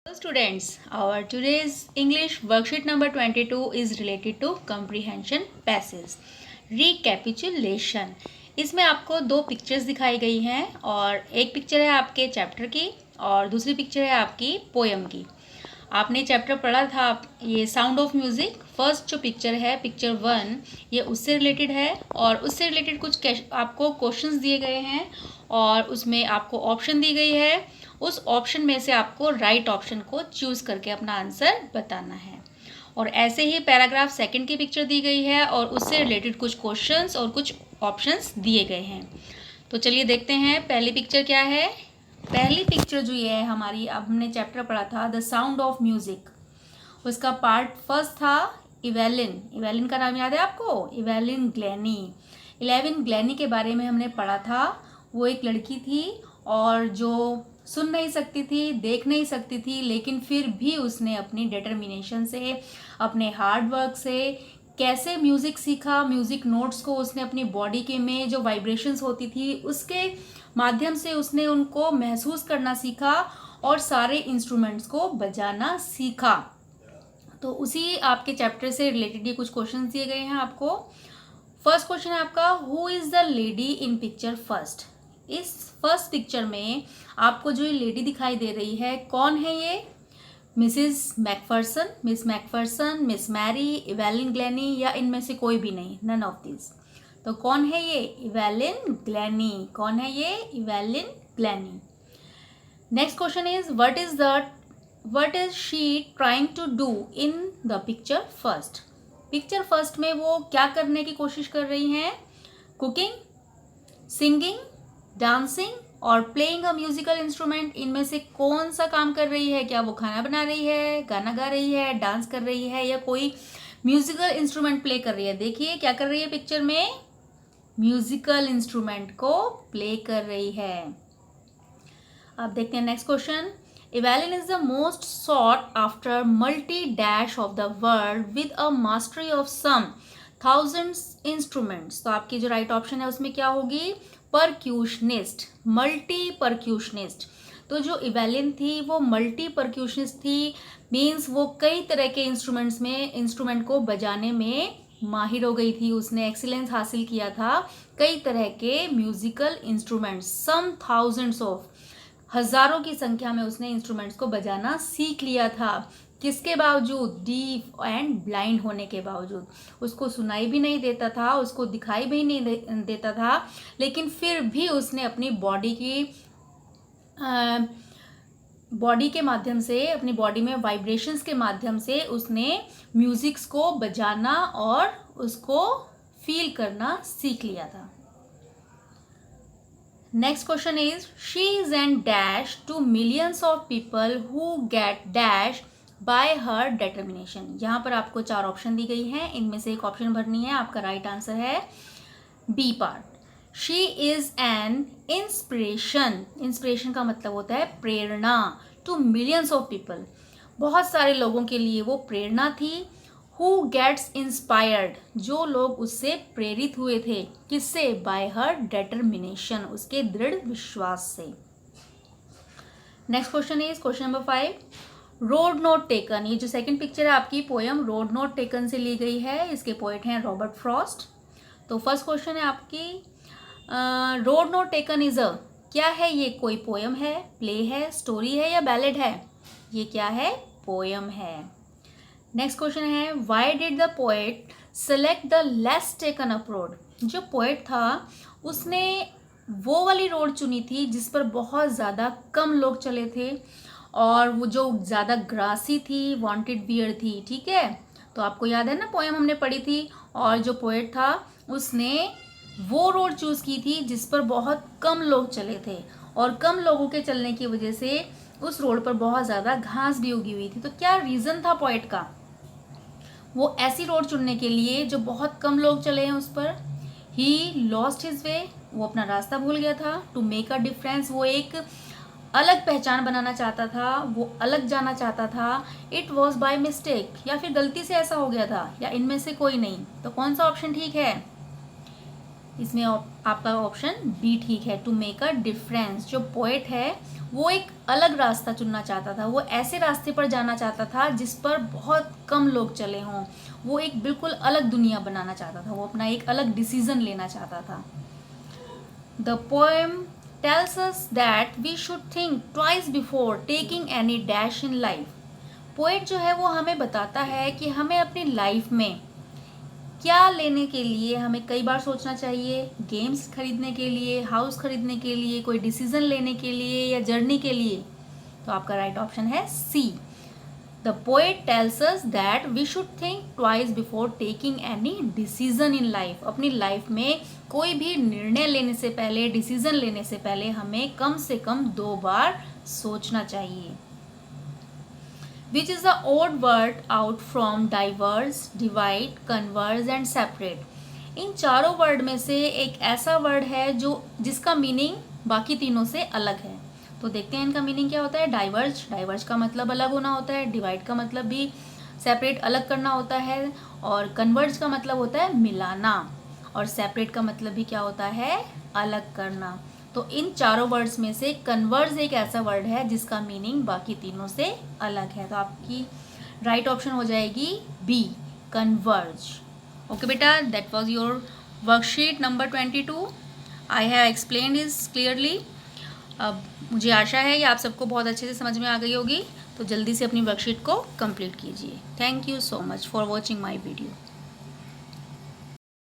Hello students, our today's English worksheet number 22 is related to comprehension passage. Recapitulation. इसमें आपको दो pictures दिखाई गई हैं और एक पिक्चर है आपके चैप्टर की और दूसरी पिक्चर है आपकी पोएम की। आपने चैप्टर पढ़ा था ये साउंड ऑफ म्यूज़िक। फर्स्ट जो पिक्चर है पिक्चर 1 ये उससे रिलेटेड है और उससे रिलेटेड कुछ आपको क्वेश्चंस दिए गए हैं और उसमें आपको ऑप्शन दी गई है। उस ऑप्शन में से आपको राइट ऑप्शन को चूज़ करके अपना आंसर बताना है। और ऐसे ही पैराग्राफ सेकंड की पिक्चर दी गई है और उससे रिलेटेड कुछ क्वेश्चंस और कुछ ऑप्शंस दिए गए हैं। तो चलिए देखते हैं पहली पिक्चर क्या है। पहली पिक्चर जो ये है हमारी, अब हमने चैप्टर पढ़ा था द साउंड ऑफ म्यूज़िक, उसका पार्ट फर्स्ट था इवेलिन। इवेलिन का नाम याद है आपको? इवेलिन ग्लैनी। इलेविन ग्लैनी के बारे में हमने पढ़ा था। वो एक लड़की थी और जो सुन नहीं सकती थी, देख नहीं सकती थी, लेकिन फिर भी उसने अपनी डिटर्मिनेशन से, अपने हार्ड वर्क से कैसे म्यूज़िक सीखा। म्यूज़िक नोट्स को उसने अपनी बॉडी के में जो वाइब्रेशंस होती थी उसके माध्यम से उसने उनको महसूस करना सीखा और सारे इंस्ट्रूमेंट्स को बजाना सीखा। तो उसी आपके चैप्टर से रिलेटेड ये कुछ क्वेश्चन दिए गए हैं आपको। फर्स्ट क्वेश्चन है आपका, who is the lady in picture first. इस फर्स्ट पिक्चर में आपको जो ये लेडी दिखाई दे रही है, कौन है ये? Mrs McPherson, Miss McPherson, Miss Mary, Evelyn Glennie या इनमें से कोई भी नहीं, नन ऑफ दिस। तो कौन है ये? इवेलिन ग्लैनी। कौन है ये? Evelyn Glennie. Next question is what is she trying to do in the picture first. Picture first में वो क्या करने की कोशिश कर रही हैं? कुकिंग, सिंगिंग, डांसिंग और प्लेइंग अ म्यूजिकल इंस्ट्रूमेंट। इनमें से कौन सा काम कर रही है? क्या वो खाना बना रही है, गाना गा रही है, डांस कर रही है या कोई म्यूजिकल इंस्ट्रूमेंट प्ले कर रही है? देखिए क्या कर रही है पिक्चर में, म्यूजिकल इंस्ट्रूमेंट को प्ले कर रही है। अब देखते हैं next question. Evelyn is the most sought after multi dash of the world with a mastery of some thousands instruments. तो आपकी जो राइट ऑप्शन है उसमें क्या होगी? Percussionist, multi percussionist. तो जो इवेलिन थी वो मल्टी परक्यूशनिस्ट थी, मीन्स वो कई तरह के इंस्ट्रूमेंट को बजाने में माहिर हो गई थी। उसने एक्सीलेंस हासिल किया था कई तरह के musical instruments, some thousands of, हजारों की संख्या में उसने इंस्ट्रूमेंट्स को बजाना सीख लिया था। किसके बावजूद? डीफ एंड ब्लाइंड होने के बावजूद। उसको सुनाई भी नहीं देता था, उसको दिखाई भी नहीं देता था, लेकिन फिर भी उसने अपनी बॉडी के माध्यम से, अपनी बॉडी में वाइब्रेशंस के माध्यम से उसने म्यूजिक्स को बजाना और उसको फील करना सीख लिया था। Next question is she is and dash to millions of people who get dash by her determination. यहाँ पर आपको 4 ऑप्शन दी गई हैं, इनमें से एक ऑप्शन भरनी है। आपका राइट आंसर है B part. She is an inspiration. Inspiration का मतलब होता है प्रेरणा। टू मिलियंस ऑफ पीपल, बहुत सारे लोगों के लिए वो प्रेरणा थी। हु गेट्स इंस्पायर्ड, जो लोग उससे प्रेरित हुए थे। किससे? बाय हर डिटर्मिनेशन, उसके दृढ़ विश्वास से। Next question is question number 5, road not taken. ये जो सेकंड पिक्चर है आपकी पोएम रोड नोट टेकन से ली गई है। इसके पोएट हैं रॉबर्ट फ्रॉस्ट। तो फर्स्ट क्वेश्चन है आपकी, road not taken is a, क्या है ये? कोई पोएम है, प्ले है, स्टोरी है या बैलेड है? ये क्या है? पोएम है। नेक्स्ट क्वेश्चन है, why did the poet select the less taken up road. जो पोएट था उसने वो वाली रोड चुनी थी जिस पर बहुत ज़्यादा कम लोग चले थे और वो जो ज़्यादा ग्रासी थी, वांटेड वियर थी। ठीक है, तो आपको याद है ना पोएम हमने पढ़ी थी, और जो पोएट था उसने वो रोड चूज़ की थी जिस पर बहुत कम लोग चले थे और कम लोगों के चलने की वजह से उस रोड पर बहुत ज़्यादा घास भी उगी हुई थी। तो क्या रीज़न था पोएट का वो ऐसी रोड चुनने के लिए जो बहुत कम लोग चले हैं उस पर? ही लॉस्ट हिज वे, वो अपना रास्ता भूल गया था। टू मेक अ डिफरेंस, वो एक अलग पहचान बनाना चाहता था, वो अलग जाना चाहता था। इट वॉज बाय मिस्टेक, या फिर गलती से ऐसा हो गया था, या इनमें से कोई नहीं। तो कौन सा ऑप्शन ठीक है? इसमें आपका ऑप्शन बी ठीक है, टू मेक अ डिफरेंस। जो पोएट है वो एक अलग रास्ता चुनना चाहता था, वो ऐसे रास्ते पर जाना चाहता था जिस पर बहुत कम लोग चले हों, वो एक बिल्कुल अलग दुनिया बनाना चाहता था, वो अपना एक अलग डिसीजन लेना चाहता था। The poem tells us that we should think twice before taking any dash in life. Poet जो है वो हमें बताता है कि हमें अपनी लाइफ में क्या लेने के लिए हमें कई बार सोचना चाहिए, गेम्स खरीदने के लिए, हाउस खरीदने के लिए, कोई डिसीजन लेने के लिए या जर्नी के लिए। तो आपका राइट ऑप्शन है C. The poet tells us that we should think twice before taking any decision in life. अपनी लाइफ में कोई भी निर्णय लेने से पहले, डिसीजन लेने से पहले हमें कम से कम 2 बार सोचना चाहिए। Which is the odd word out from diverse, divide, converse and separate. इन चारों वर्ड में से एक ऐसा वर्ड है जो जिसका मीनिंग बाकी तीनों से अलग है। तो देखते हैं इनका मीनिंग क्या होता है। डाइवर्ज, डाइवर्ज का मतलब अलग होना होता है, डिवाइड का मतलब भी सेपरेट अलग करना होता है, और कन्वर्ज का मतलब होता है मिलाना, और सेपरेट का मतलब भी क्या होता है, अलग करना। तो इन चारों वर्ड्स में से कन्वर्ज एक ऐसा वर्ड है जिसका मीनिंग बाकी तीनों से अलग है। तो आपकी राइट ऑप्शन हो जाएगी बी, कन्वर्ज। ओके बेटा, that was your worksheet number 22। I have explained is clearly. अब मुझे आशा है कि आप सबको बहुत अच्छे से समझ में आ गई होगी। तो जल्दी से अपनी वर्कशीट को कंप्लीट कीजिए। Thank you so much for watching my video.